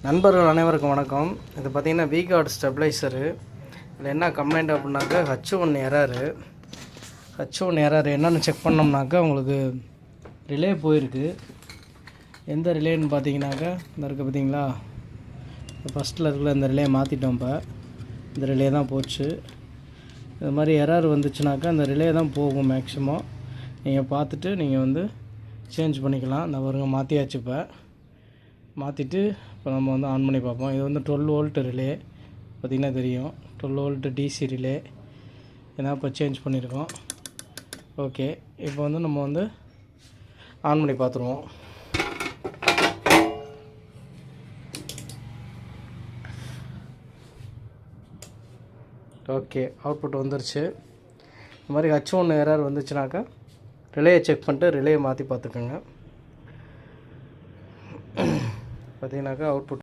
நண்பர்கள் அனைவருக்கும் வணக்கம். இது பார்த்திங்கன்னா V-Guard ஸ்டெபிளைசரு. இதில் என்ன கம்ப்ளைண்ட் அப்படின்னாக்கா H1 எரர் என்னென்னு செக் பண்ணோம்னாக்கா உங்களுக்கு ரிலே போயிருக்கு. எந்த ரிலேன்னு பார்த்தீங்கன்னாக்கா இந்த இருக்குது பார்த்தீங்களா, ஃபஸ்ட்டில் இருக்கிற இந்த ரிலே மாற்றிட்டோம். இப்போ இந்த ரிலே தான் போச்சு. இது மாதிரி எரர் வந்துச்சுனாக்கா இந்த ரிலே தான் போகும். மேக்ஸிமம் நீங்கள் பார்த்துட்டு நீங்கள் வந்து சேஞ்ச் பண்ணிக்கலாம். இந்த வருங்க மாற்றியாச்சு. இப்போ மாற்றிட்டு இப்போ நம்ம வந்து ஆன் பண்ணி பார்ப்போம். இது வந்து 12 வோல்ட் ரிலே பார்த்திங்கன்னா தெரியும். 12 வோல்ட் டிசி ரிலே ஏன்னா இப்போ சேஞ்ச் பண்ணியிருக்கோம். ஓகே, இப்போ வந்து நம்ம வந்து ஆன் பண்ணி பார்த்துருவோம். ஓகே, அவுட்புட் வந்துருச்சு. இந்த மாதிரி H1 எரர் வந்துச்சுனாக்கா ரிலேயை செக் பண்ணிட்டு ரிலேயை மாற்றி பார்த்துக்கோங்க. பார்த்தீங்கன்னாக்கா அவுட்புட்